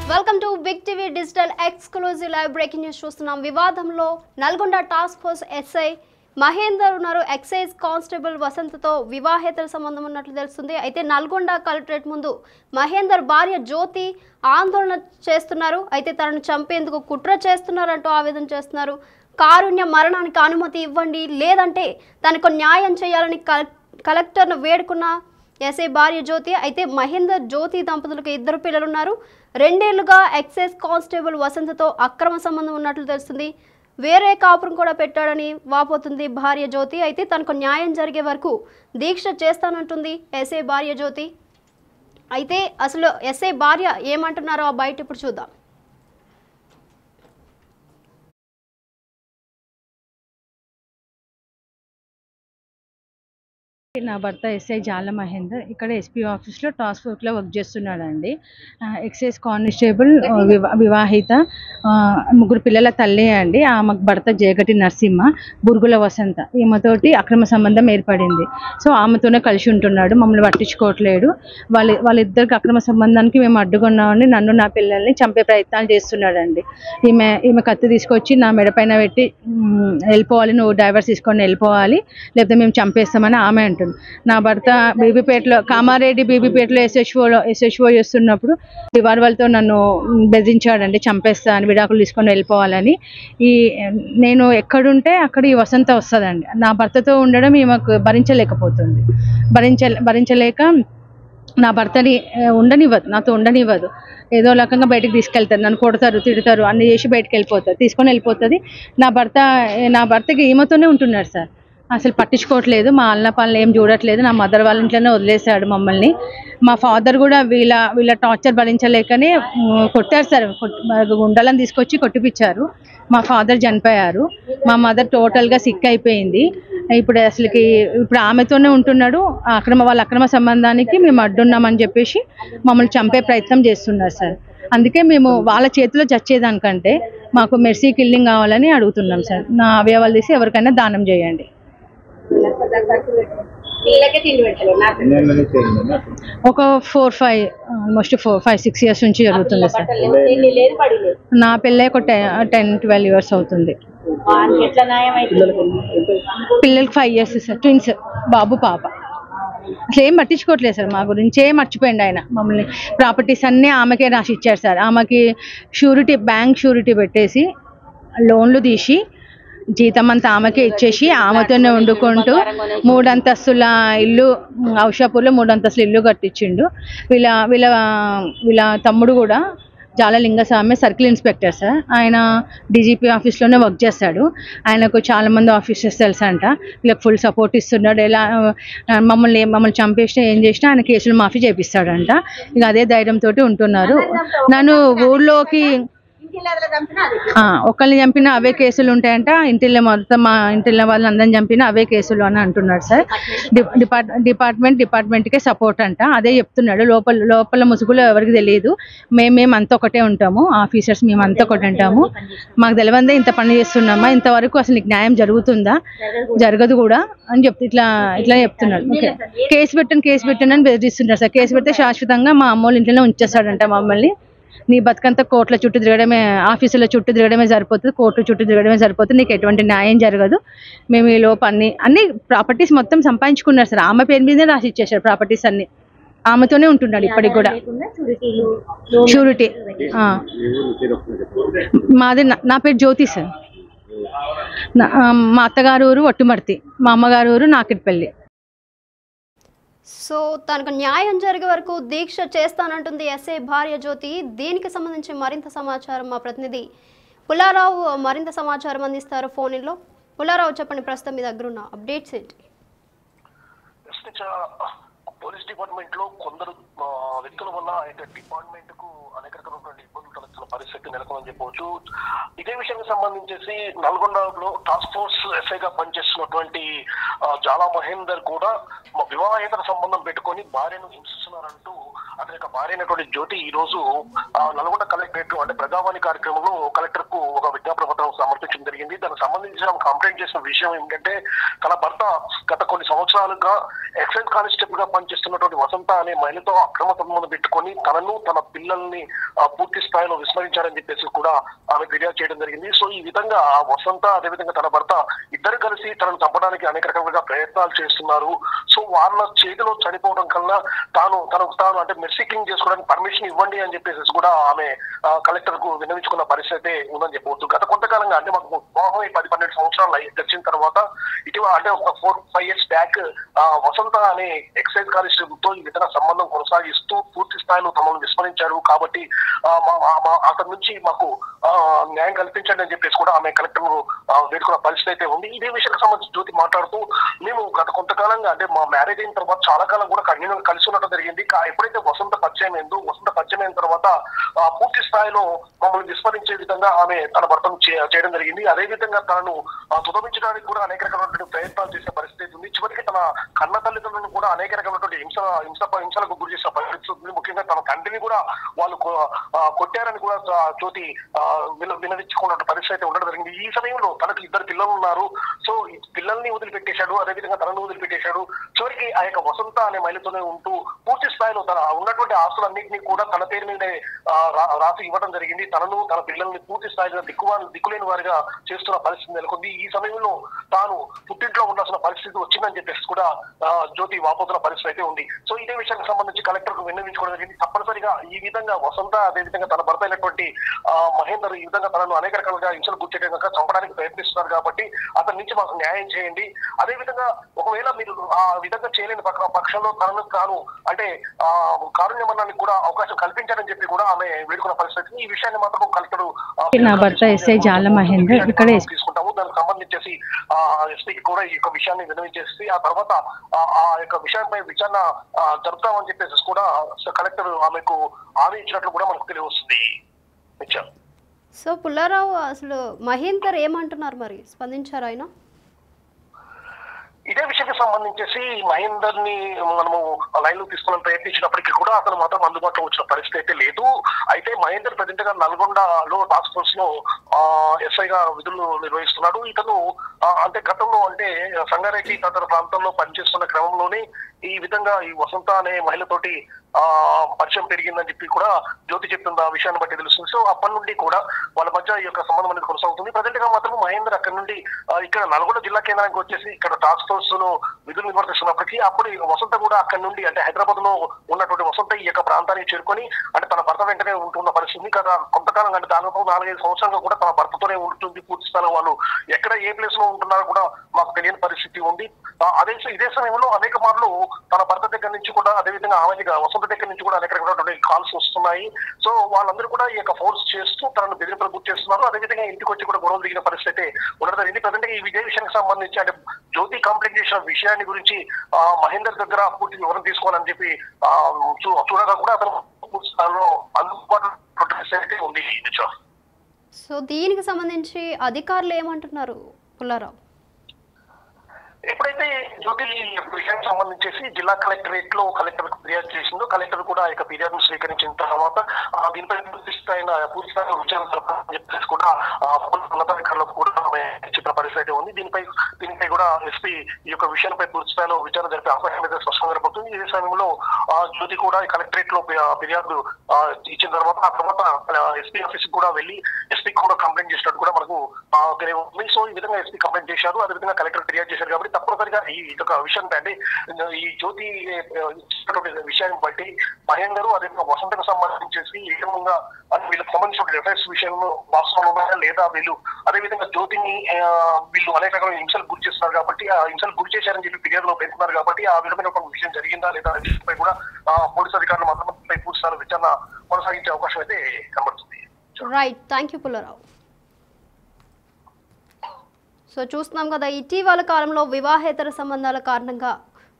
Welcome to Big TV digital exclusive live breaking news చూస్తున్నాం. వివాదంలో Nalgonda task force SI Mahender ఉన్నారు. Excise constable వసంతతో వివాహేతర సంబంధం ఉన్నట్లు తెలుస్తుంది. అయితే నల్గొండ కలెక్టరేట్ ముందు మహేందర్ భార్య జ్యోతి ఆందోళన చేస్తున్నారు. అయితే తనను చంపేందుకు కుట్ర చేస్తున్నారంటూ ఆవేదన చేస్తున్నారు. కారుణ్య మరణానికి అనుమతి ఇవ్వండి, లేదంటే తనకు న్యాయం చేయాలని కలెక్టర్ను వేడుకున్న ఎస్ఐ భార్య జ్యోతి. అయితే మహేందర్ జ్యోతి దంపతులకు 2 పిల్లలున్నారు. 2 ఏళ్లుగా ఎక్సైజ్ కానిస్టేబుల్ వసంతతో అక్రమ సంబంధం ఉన్నట్లు తెలుస్తుంది. వేరే కాపురం కూడా పెట్టాడని వాపోతుంది భార్య జ్యోతి. అయితే తనకు న్యాయం జరిగే వరకు దీక్ష చేస్తానంటుంది ఎస్ఐ భార్య జ్యోతి. అయితే అసలు ఎస్ఐ భార్య ఏమంటున్నారో బయట ఇప్పుడు చూద్దాం. నా భర్త ఎస్ఐ జాల మహేందర్ ఇక్కడ ఎస్పీ ఆఫీస్లో టాస్క్ ఫోర్స్లో వర్క్ చేస్తున్నాడండి. ఎక్సైజ్ కానిస్టేబుల్ వివాహిత 3 పిల్లల తల్లి అండి. ఆమెకు భర్త జయగటి నరసింహ, బురుగుల వసంత, ఈమెతోటి అక్రమ సంబంధం ఏర్పడింది. సో ఆమెతోనే కలిసి ఉంటున్నాడు, మమ్మల్ని పట్టించుకోవట్లేడు. వాళ్ళిద్దరికి అక్రమ సంబంధానికి మేము అడ్డుకున్నామని నన్ను నా పిల్లల్ని చంపే ప్రయత్నాలు చేస్తున్నాడండి. ఈమె కత్తి తీసుకొచ్చి నా మెడపైన పెట్టి వెళ్ళిపోవాలి, నువ్వు డైవర్స్ తీసుకొని వెళ్ళిపోవాలి, లేకపోతే మేము చంపేస్తామని ఆమె అంటుంది. నా భర్త బీబీపేటలో, కామారెడ్డి బీబీపేటలో ఎస్హెచ్ఓ చేస్తున్నప్పుడు రివాల్వర్తో నన్ను బెదిరించాడండి, చంపేస్తా అని, విడాకులు తీసుకొని వెళ్ళిపోవాలని. నేను ఎక్కడుంటే అక్కడ ఈ వసంత వస్తుందండి. నా భర్తతో ఉండడం ఈమెకు భరించలేకపోతుంది. భరించలేక నా భర్తని నాతో ఉండనివ్వదు. ఏదో రకంగా బయటకు తీసుకెళ్తారు, నన్ను కొడతారు, తిడతారు, అన్ని చేసి బయటకు వెళ్ళిపోతారు, తీసుకొని వెళ్ళిపోతుంది. నా భర్తకి ఈమెతోనే ఉంటున్నాడు సార్. అసలు పట్టించుకోవట్లేదు, మా అన్న పనులు ఏం చూడట్లేదు. నా మదర్ వాళ్ళ ఇంట్లోనే వదిలేశాడు మమ్మల్ని. మా ఫాదర్ కూడా వీళ్ళ టార్చర్ భరించలేకనే కొట్టారు సార్. గుండాలను తీసుకొచ్చి కొట్టిపించారు. మా ఫాదర్ చనిపోయారు. మా మదర్ టోటల్గా సిక్ అయిపోయింది. ఇప్పుడు ఆమెతోనే ఉంటున్నాడు. వాళ్ళ అక్రమ సంబంధానికి మేము అడ్డున్నామని చెప్పేసి మమ్మల్ని చంపే ప్రయత్నం చేస్తున్నారు సార్. అందుకే మేము వాళ్ళ చేతిలో చచ్చేదానికంటే మాకు మెర్సీ కిల్లింగ్ కావాలని అడుగుతున్నాం సార్. నా అవయవాలు తీసి ఎవరికైనా దానం చేయండి. ఒక 4-5 6 ఇయర్స్ నుంచి జరుగుతుంది సార్. నా పెళ్ళి ఒక 10-12 ఇయర్స్ అవుతుంది. పిల్లలకి 5 ఇయర్స్ సార్, ట్విన్స్, బాబు పాప. అసలు ఏం పట్టించుకోవట్లేదు సార్, మా గురించి ఏం మర్చిపోయింది ఆయన. మమ్మల్ని ప్రాపర్టీస్ అన్నీ ఆమెకే రాసి ఇచ్చారు సార్. ఆమెకి బ్యాంక్ షూరిటీ పెట్టేసి లోన్లు తీసి జీతం అంతా ఆమెకే ఇచ్చేసి ఆమెతోనే వండుకుంటూ 3 అంతస్తుల ఇల్లు, ఔషాపూర్లో 3 అంతస్తుల ఇల్లు కట్టించిండు. వీళ్ళ తమ్ముడు కూడా జాలలింగస్వామి సర్కిల్ ఇన్స్పెక్టర్ సార్. ఆయన డీజీపీ ఆఫీస్లోనే వర్క్ చేస్తాడు. ఆయనకు చాలామంది ఆఫీసర్స్ తెలుసంట. వీళ్ళకి ఫుల్ సపోర్ట్ ఇస్తున్నాడు. మమ్మల్ని చంపేసినా ఏం చేసినా ఆయన కేసులు మాఫీ చేపిస్తాడంట. ఇక అదే ధైర్యంతో ఉంటున్నారు. నన్ను ఊళ్ళోకి ఒకరిని చంపిన అవే కేసులు ఉంటాయంట, ఇంటిలో మొత్తం మా ఇంటిలో వాళ్ళని అందరిని చంపిన అవే కేసులు అని అంటున్నాడు సార్. డిపార్ట్మెంట్కే సపోర్ట్ అంట, అదే చెప్తున్నాడు. లోపల ముసుగులో ఎవరికి తెలియదు. మేము అంతా ఒకటే ఉంటాము, ఆఫీసర్స్ మేము అంతా ఒకటి ఉంటాము. మాకు తెలియదే ఇంత పని చేస్తున్నామా, ఇంతవరకు అసలు నీకు న్యాయం జరుగుతుందా, జరగదు కూడా అని ఇట్లా చెప్తున్నాడు. ఓకే, కేసు పెట్టండి అని బెదిరిస్తున్నారు సార్. కేసు పెడితే శాశ్వతంగా మా అమ్మోళ్ళ ఇంట్లోనే ఉంచేస్తాడంట మమ్మల్ని. నీ బతుకంతా కోర్టుల చుట్టూ తిరగడమే, ఆఫీసుల చుట్టూ తిరగడమే సరిపోతుంది, కోర్టు చుట్టూ తిరగడమే సరిపోతుంది, నీకు ఎటువంటి న్యాయం జరగదు. మేము ఈ లోపు అన్ని ప్రాపర్టీస్ మొత్తం సంపాదించుకున్నారు సార్. ఆమె పేరు మీదే రాసి ఇచ్చేసారు ప్రాపర్టీస్ అన్ని. ఆమెతోనే ఉంటున్నాడు ఇప్పటికి కూడా. షూరిటీ మాది. నా పేరు జ్యోతి సార్. మా అత్తగారు ఊరు ఒట్టుమర్తి, మా అమ్మగారు ఊరు నాకిట్పల్లి. సో తనకు న్యాయం జరిగే వరకు దీక్ష చేస్తానంటుంది ఎస్ఐ భార్య జ్యోతి. దీనికి సంబంధించి మరింత సమాచారం మా ప్రతినిధి పుల్లారావు మరింత సమాచారం అందిస్తారు ఫోన్లో. పుల్లారావు చెప్పండి, ప్రస్తుతం మీ దగ్గర ఉన్న అప్డేట్స్ ఏంటి? పోలీస్ డిపార్ట్మెంట్ లో కొందరు వ్యక్తుల వల్ల డిపార్ట్మెంట్ కు అనేక రకమైనటువంటి ఇబ్బందులు తలెత్తున్న పరిస్థితి నెలకొందని చెప్పవచ్చు. ఇదే విషయానికి సంబంధించేసి నల్గొండలో టాస్క్ ఫోర్స్ ఎస్ఐగా పనిచేస్తున్నటువంటి జాలా మహేందర్ కూడా వివాహేతర సంబంధం పెట్టుకొని భార్యను హింసిస్తున్న చేస్తున్నారంటూ అతని యొక్క భార్య అయినటువంటి జ్యోతి ఈ రోజు నల్గొండ కలెక్టరేట్ అంటే ప్రజావాణి కార్యక్రమంలో కలెక్టర్ కు ఒక విజ్ఞాపన పత్రం సమర్పించడం జరిగింది. దానికి సంబంధించిన కంప్లైంట్ చేసిన విషయం ఏంటంటే తన భర్త గత కొన్ని సంవత్సరాలుగా ఎక్సైజ్ కానిస్టేబుల్ గా పనిచేస్తున్నటువంటి వసంత అనే మహిళతో అక్రమ సంబంధం పెట్టుకొని తనను తన పిల్లల్ని పూర్తి స్థాయిలో విస్మరించారని చెప్పేసి కూడా ఆమె ఫిర్యాదు చేయడం జరిగింది. సో ఈ విధంగా వసంత అదేవిధంగా తన భర్త ఇద్దరు కలిసి తనను చంపడానికి అనేక రకాలుగా ప్రయత్నాలు చేస్తున్నారు. సో వాళ్ళ చేతిలో చనిపోవడం కన్నా తనకు తాను అంటే మెర్సీకింగ్ చేసుకోవడానికి పర్మిషన్ ఇవ్వండి అని చెప్పేసి కూడా ఆమె కలెక్టర్ కు విన్నవించుకున్న పరిస్థితి ఉందని చెప్పవచ్చు. గత కొంతకాలంగా అంటే మాకు వివాహం 10-12 సంవత్సరాలు గడిచిన తర్వాత ఇటీవల అంటే ఒక 4-5 years బ్యాక్ వసంత అనే ఎక్సైజ్ కానిస్టేబుల్ తో ఈ విధంగా సంబంధం కొనసాగిస్తూ పూర్తి స్థాయిలో తమను విస్మరించారు కాబట్టి అతని నుంచి మాకు న్యాయం కల్పించండి అని చెప్పేసి కూడా ఆమె కలెక్టర్ వేడుకున్న పరిస్థితి అయితే ఉంది. ఇదే విషయానికి సంబంధించి జ్యోతి మాట్లాడుతూ మేము గత కొంతకాలంగా అంటే మా మ్యారేజ్ అయిన తర్వాత చాలా కాలం కూడా కంటిన్యూగా కలిసి ఉండటం జరిగింది. ఎప్పుడైతే వసంత పరిచయం అయిన తర్వాత పూర్తి స్థాయిలో మమ్మల్ని విస్మరించే విధంగా ఆమె తన భర్తను చేయడం జరిగింది. అదే విధంగా తనను తుదమించడానికి కూడా అనేక రకమైనటువంటి ప్రయత్నాలు చేసే పరిస్థితి ఉంది. చివరికి తన కన్న తల్లిదండ్రులను కూడా అనేక రకమైనటువంటి హింసలకు గురి చేసే పరిస్థితి ఉంది. ముఖ్యంగా తన తండ్రిని కూడా వాళ్ళు కొట్టారని కూడా జ్యోతి వినవించుకున్న పరిస్థితి ఉండడం జరిగింది. ఈ సమయంలో తనకు 2 పిల్లలు ఉన్నారు. సో ఈ పిల్లల్ని వదిలిపెట్టేశాడు, అదేవిధంగా తనను వదిలిపెట్టేశాడు. చివరికి ఆ యొక్క వసంత అనే మహిళతోనే ఉంటూ పూర్తి స్థాయిలో తన ఉన్నటువంటి ఆస్తులన్నింటినీ కూడా తన పేరు మీదే రాసి ఇవ్వడం జరిగింది. తనను తన పిల్లల్ని పూర్తి స్థాయిలో దిక్కులేని వారిగా చేస్తున్న పరిస్థితి నెలకొంది. ఈ సమయంలో తాను పుట్టింట్లో ఉండాల్సిన పరిస్థితి వచ్చిందని చెప్పేసి కూడా జ్యోతి వాపోతున్న పరిస్థితి అయితే ఉంది. సో ఇదే విషయానికి సంబంధించి కలెక్టర్ కు విన్నవించుకోవడం జరిగింది. తప్పనిసరిగా ఈ విధంగా వసంత అదేవిధంగా తన భర్త అయినటువంటి మహేందర్ ఈ విధంగా తనను అనేక రకాలుగా హింసలు గుర్చేయడానికి చంపడానికి ప్రయత్నిస్తున్నారు కాబట్టి అతని నుంచి మాకు న్యాయం చేయండి. అదేవిధంగా ఒకవేళ మీరు ఆ విధంగా చేయలేని పక్షంలో తనను తాను అంటే కారుణ్యమన్నానికి కూడా అవకాశం కల్పించాలని చెప్పి కూడా ఆమె వేడుకున్న పరిస్థితి. ఈ విషయాన్ని మాత్రం కలెక్టర్ నా భర్త ఎస్ఐ జాల మహేందర్ ఇక్కడ తీసుకుంటాము. దానికి సంబంధించేసి ఎస్పీకి కూడా ఈ యొక్క విషయాన్ని విన్నవించేసి ఆ తర్వాత ఆ యొక్క విషయంపై విచారణ జరుపుతామని చెప్పేసి కూడా కలెక్టర్ ఆమెకు హామీ ఇచ్చినట్లు కూడా మనకు తెలియవస్తుంది. సో పుల్లారావు అసలు మహేందర్ ఏమంటున్నారు, మరి స్పందించారు ఆయన? ఇదే విషయానికి సంబంధించేసి మహేందర్ ని మనము లైన్ లో తీసుకోవాలని ప్రయత్నించినప్పటికీ కూడా అతను మాత్రం అందుబాటులో వచ్చిన పరిస్థితి అయితే లేదు. అయితే మహేందర్ ప్రజెంట్ గా నల్గొండలో టాస్క్ ఫోర్స్ లో ఎస్ఐగా విధులు నిర్వహిస్తున్నాడు. ఇతను అంటే గతంలో అంటే సంగారెడ్డి తదితర ప్రాంతంలో పనిచేస్తున్న క్రమంలోనే ఈ విధంగా ఈ వసంత అనే మహిళతోటి పరిచయం పెరిగిందని చెప్పి కూడా జ్యోతి చెప్తుంది. ఆ విషయాన్ని బట్టి తెలుస్తుంది. సో అప్పటి నుండి కూడా వాళ్ళ మధ్య ఈ యొక్క సంబంధం అనేది కొనసాగుతుంది. ప్రజెంట్ గా మాత్రం మహేందర్ అక్కడి నుండి ఇక్కడ నల్గొండ జిల్లా కేంద్రానికి వచ్చేసి ఇక్కడ టాస్క్ ఫోర్స్ లో విధులు నిర్వర్తిస్తున్నప్పటికీ అప్పుడు వసంత కూడా అక్కడి నుండి అంటే హైదరాబాద్ లో ఉన్నటువంటి వసంత ఈ యొక్క ప్రాంతానికి చేరుకొని అంటే తన భర్త వెంటనే ఉంటున్న పరిస్థితి. కదా కొంతకాలం అంటే దాదాపు 4-5 సంవత్సరాలుగా కూడా తన భర్తతోనే ఉంటుంది. పూర్తి స్థలం వాళ్ళు ఎక్కడ ఏ ప్లేస్ లో ఉంటున్నారో కూడా మాకు తెలియని పరిస్థితి ఉంది. ఇదే సమయంలో అనేక మార్లు తన భర్త దగ్గర నుంచి కూడా అదేవిధంగా ఆమె వసంత దగ్గర నుంచి కూడా అనేక రకమైనటువంటి కాల్స్ వస్తున్నాయి. సో వాళ్ళందరూ కూడా ఈ యొక్క ఫోర్స్ చేస్తూ తనను బెదిరింపులకు గురి చేస్తున్నారు. అదేవిధంగా ఇంటికి వచ్చి కూడా గొడవలు దిగిన పరిస్థితి ఉండడం జరిగింది. ప్రజెంట్ ఈ విజయ విషయానికి సంబంధించి అంటే జ్యోతి కంప్లైంట్ చేసిన విషయాన్ని గురించి మహేందర్ దగ్గర పూర్తి వివరం తీసుకోవాలని చెప్పి చూడగా కూడా అతను పూర్తి స్థాయిలో అందుబాటులో ఉంది. సో దీనికి సంబంధించి అధికారులు ఏమంటున్నారు పుల్లారావు? ఎప్పుడైతే జ్యోతి విషయానికి సంబంధించేసి జిల్లా కలెక్టరేట్ లో కలెక్టర్ ఫిర్యాదు చేసిందో కలెక్టర్ కూడా ఈ యొక్క ఫిర్యాదును స్వీకరించిన తర్వాత దీనిపై పూర్తి స్థాయిలో విచారణ జరపాలని చెప్పేసి కూడా ఉన్నతాధికారులకు కూడా చెప్పిన పరిస్థితి ఉంది. దీనిపై కూడా ఎస్పీ ఈ యొక్క విషయాలపై పూర్తి స్థాయిలో విచారణ జరిపే అవకాశం అయితే స్పష్టంగా జరపడుతుంది. ఇదే సమయంలో జ్యోతి కూడా కలెక్టరేట్ లో ఫిర్యాదు ఇచ్చిన తర్వాత ఆ తర్వాత ఎస్పీ ఆఫీస్ కూడా వెళ్లి ఎస్పీ కూడా కంప్లైంట్ చేసినట్టు కూడా మనకు తెలియదు. సో ఈ విధంగా ఎస్పీ కంప్లైంట్ చేశారు, అదేవిధంగా కలెక్టర్ ఫిర్యాదు చేశారు. కాబట్టి తప్పనిసరిగా ఈ యొక్క విషయం అంటే ఈ జ్యోతి విషయాన్ని బట్టి మహేందర్ అదేవిధంగా వసంతకు సంబంధించేసి ఏ విధంగా వీళ్ళకి సంబంధించిన రిఫరెన్స్ విషయంలో వాస్తవం ఉన్నాయా లేదా వీళ్ళు అదేవిధంగా జ్యోతిని వీళ్ళు అనేక రకమైన హింసలు గురి చేస్తున్నారు కాబట్టి ఆ హింసలు గురి చేశారని చెప్పి ఫిర్యాదులో పేర్కొన్నారు. కాబట్టి ఆ విధమైన ఒక విషయం జరిగిందా లేదా అనే విషయంపై కూడా పోలీసు అధికారులు మాత్రం పూర్తి స్థాయిలో విచారణ కొనసాగించే అవకాశం అయితే కనబడుతుంది. Right, thank you Pullarao. So చూస్తున్నాం కదా, ఇటీవల కాలంలో వివాహేతర సంబంధాల కారణంగా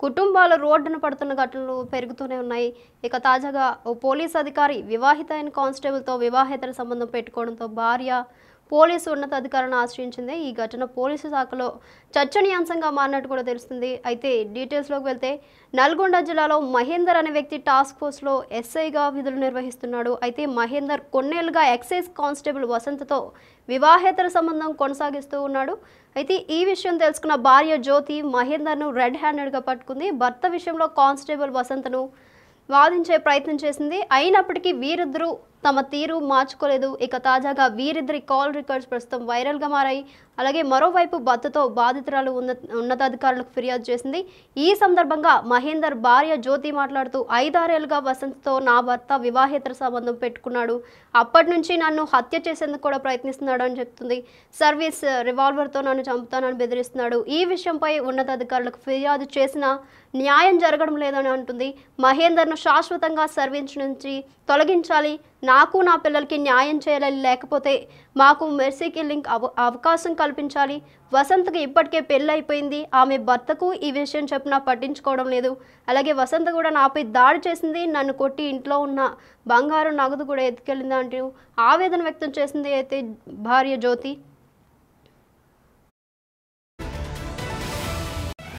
కుటుంబాలు రోడ్డున పడుతున్న ఘటనలు పెరుగుతూనే ఉన్నాయి. ఇక తాజాగా ఓ పోలీస్ అధికారి వివాహిత అయిన కానిస్టేబుల్తో వివాహేతర సంబంధం పెట్టుకోవడంతో భార్య పోలీసు ఉన్నతాధికారులను ఆశ్రయించింది. ఈ ఘటన పోలీసు శాఖలో చర్చనీయాంశంగా మారినట్టు కూడా తెలుస్తుంది. అయితే డీటెయిల్స్లోకి వెళ్తే నల్గొండ జిల్లాలో మహేందర్ అనే వ్యక్తి టాస్క్ ఫోర్స్లో ఎస్ఐగా విధులు నిర్వహిస్తున్నాడు. అయితే మహేందర్ కొన్నేళ్లుగా ఎక్సైజ్ కానిస్టేబుల్ వసంతతో వివాహేతర సంబంధం కొనసాగిస్తూ ఉన్నాడు. అయితే ఈ విషయం తెలుసుకున్న భార్య జ్యోతి మహేందర్ను రెడ్ హ్యాండెడ్గా పట్టుకుంది. భర్త విషయంలో కానిస్టేబుల్ వసంతను వాదించే ప్రయత్నం చేసింది. అయినప్పటికీ వీరిద్దరూ తమ తీరు మార్చుకోలేదు. ఇక తాజాగా వీరిద్దరి కాల్ రికార్డ్స్ ప్రస్తుతం వైరల్గా మారాయి. అలాగే మరోవైపు భర్తతో బాధితురాలు ఉన్నతాధికారులకు ఫిర్యాదు చేసింది. ఈ సందర్భంగా మహేందర్ భార్య జ్యోతి మాట్లాడుతూ 5-6 ఏళ్లుగా వసంత్తో నా భర్త వివాహేతర సంబంధం పెట్టుకున్నాడు. అప్పటి నుంచి నన్ను హత్య చేసేందుకు కూడా ప్రయత్నిస్తున్నాడు అని చెప్తుంది. సర్వీస్ రివాల్వర్తో నన్ను చంపుతానని బెదిరిస్తున్నాడు. ఈ విషయంపై ఉన్నతాధికారులకు ఫిర్యాదు చేసినా న్యాయం జరగడం లేదని అంటుంది. మహేందర్ను శాశ్వతంగా సర్వీస్ నుంచి తొలగించాలి, నాకు నా పిల్లలకి న్యాయం చేయాలి, లేకపోతే మాకు మెర్సీ కిల్లింగ్ అవకాశం కల్పించాలి. వసంత్కి ఇప్పటికే పెళ్ళి అయిపోయింది. ఆమె భర్తకు ఈ విషయం చెప్పినా పట్టించుకోవడం లేదు. అలాగే వసంత కూడా నాపై దాడి చేసింది, నన్ను కొట్టి ఇంట్లో ఉన్న బంగారు నగదు కూడా ఎత్తుకెళ్ళింది అంటూ ఆవేదన వ్యక్తం చేసింది అయితే భార్య జ్యోతి.